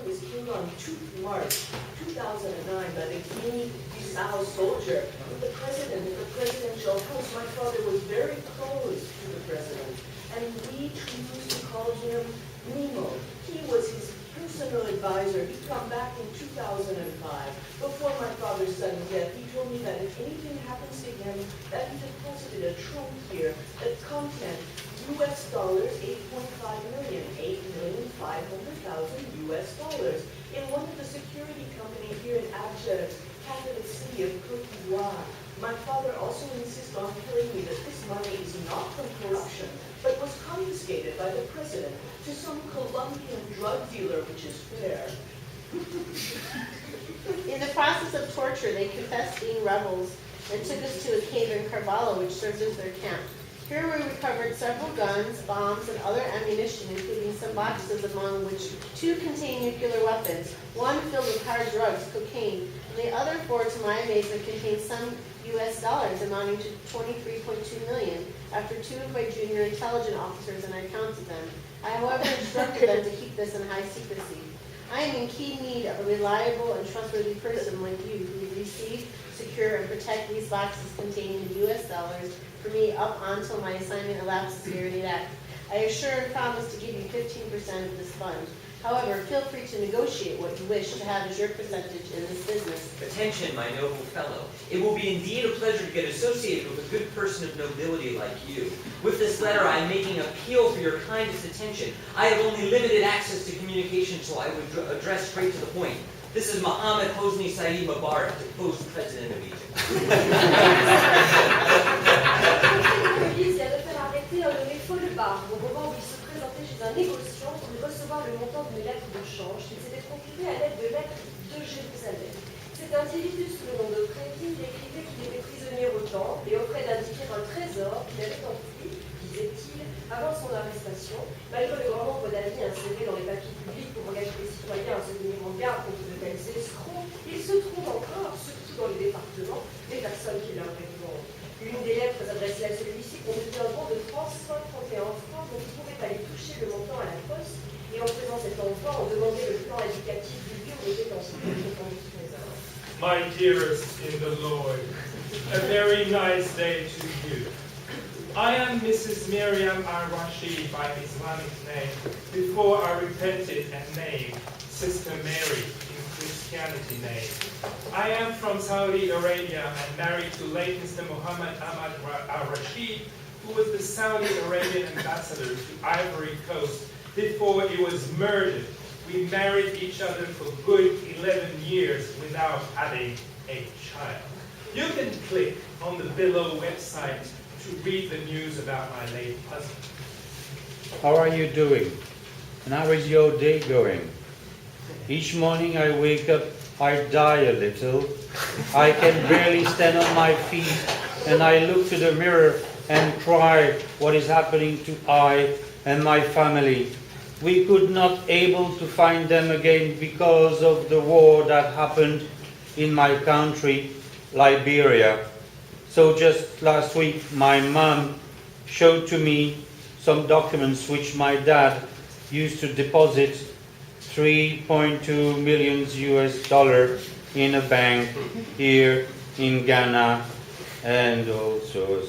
was killed on March 2009 by the Guinea-Bissau soldier. The president at the presidential house, my father was very close to the president, and we used to call him Nemo. He was his personal advisor. He come back in 2005. Before my father's sudden death, he told me that if anything happens to him, that he deposited a trunk here, that content US dollars, 8.5 million, 8,500,000 US dollars in one of the security companies here in Abja, capital city of Côte d'Ivoire. My father also insists on telling me that this money is not from corruption, but was confiscated by the president to some Colombian drug dealer, which is fair. In the process of torture, they confessed being rebels and took us to a cave in Carvalho, which served as their camp. Here we recovered several guns, bombs, and other ammunition, including some boxes among which 2 contained nuclear weapons, 1 filled with hard drugs, cocaine, and the other 4, to my amazement, contained some US dollars amounting to 23.2 million. After 2 of my junior intelligence officers and I counted them, I, however, instructed them to keep this in high secrecy. I am in keen need of a reliable and trustworthy person like you who would receive, secure, and protect these boxes containing the US dollars for me up until my assignment elapses here in Iraq. I assure and promise to give you 15% of this fund. However, feel free to negotiate what you wish to have as your percentage in this business. Attention, my noble fellow. It will be indeed a pleasure to get associated with a good person of nobility like you. With this letter, I am making appeal for your kindest attention. I have only limited access to communication, so I would address straight to the point. This is Mohammed Hosni Saeed Mubarak, the deposed president of Egypt. Police vient de faire arrêter un nommé Follebar au moment où il se présentait chez un négociant pour lui recevoir le montant d'une lettre de change qu'il s'était procuré à l'aide de lettres de Jérusalem. Cet individu, sous le nom de Préville, écrivait qu'il était prisonnier au temple et offrait d'indiquer un trésor qu'il avait enfoui, disait-il, avant son arrestation, malgré le grand nombre d'avis insérés dans les papiers publics pour engager les citoyens à se tenir en garde contre de tels escrocs, il se trouve encore, surtout dans les départements, des personnes qui leur répondent. L'une des lettres adressée à celui-ci contenait un bon de 331 francs dont il pouvait aller toucher le montant à la poste, et en faisant cet envoi, on demandait le plan indicatif du lieu où était ensuite le montant du trésor. My dearest in the Lord, a very nice day to you. I am Mrs. Miriam al-Rashid by Islamic name, before I repented and named Sister Mary in Christianity name. I am from Saudi Arabia and married to late Mr. Muhammad Ahmad al-Rashid, who was the Saudi Arabian ambassador to Ivory Coast before he was murdered. We married each other for good 11 years without having a child. You can click on the below website to read the news about my late husband. How are you doing? And how is your day going? Each morning I wake up, I die a little. I can barely stand on my feet, and I look to the mirror and cry what is happening to I and my family. We could not able to find them again because of the war that happened in my country, Liberia. So just last week, my mom showed to me some documents which my dad used to deposit 3.2 million US dollars in a bank here in Ghana, and also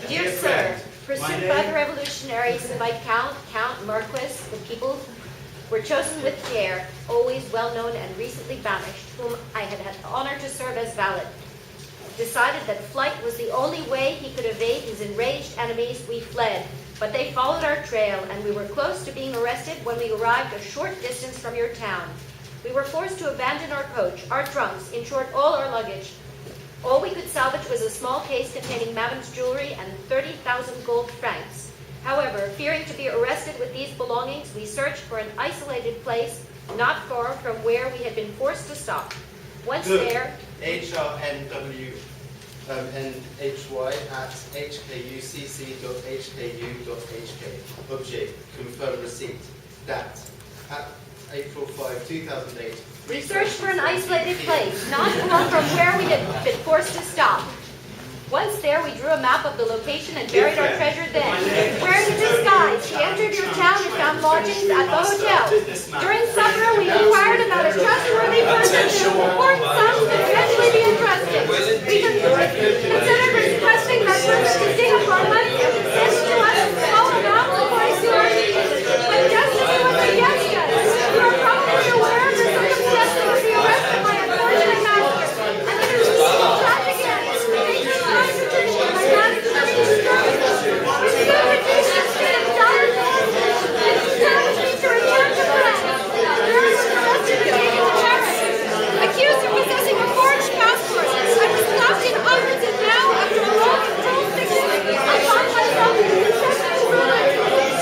Dear Sir, pursued by the revolutionaries by Count, Marquis, the people were chosen with care, always well known and recently banished, whom I had the honor to serve as valet. Decided that flight was the only way he could evade his enraged enemies, we fled. But they followed our trail, and we were close to being arrested when we arrived a short distance from your town. We were forced to abandon our coach, our trunks, in short, all our luggage. All we could salvage was a small case containing Madam's jewelry and 30,000 gold francs. However, fearing to be arrested with these belongings, we searched for an isolated place not far from where we had been forced to stop. Once there, HRNWNHY at hkucc.hku.hk. Object, confirm receipt. Dat, at April 5, 2008. we searched for an isolated place not far from where we had been forced to stop. Once there, we drew a map of the location and buried our treasure then. Wearing a disguise, we entered your town and found lodgings at the hotel. During supper, we inquired about a trustworthy person to report sums could eventually be entrusted. We considered requesting that person to dig up our money and to send to us a small amount according to our needs. But justice was against us. You are probably aware of the circumstances of the arrest of my unfortunate master, and that it was a tragic end. They took my petition and managed to be destroyed. We soon reduced the street of dire forces and established me to return to France. There was arrested in taking the terrorists. Accused of possessing a forged passport, I was stopped in irons, and now, after a long and cruel sickness, I find myself in the successful ruin.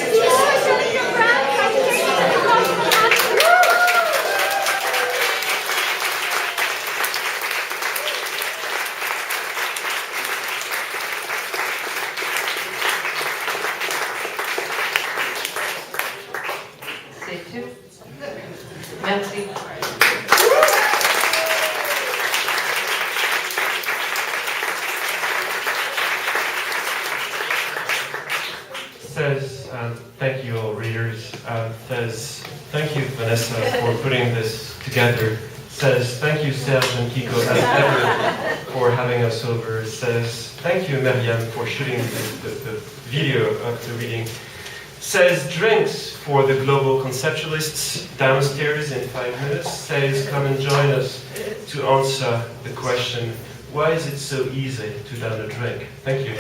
Before returning to France, I was taken to the hospital. C'est tout. Merci. Says, thank you all readers. Says, thank you Vanessa for putting this together. Says, thank you Serge and Kiko as ever for having us over. Says, thank you Mariam for shooting the video of the reading. Says, drinks for the Global Conceptualists downstairs in 5 minutes. Says, come and join us to answer the question, why is it so easy to down a drink? Thank you.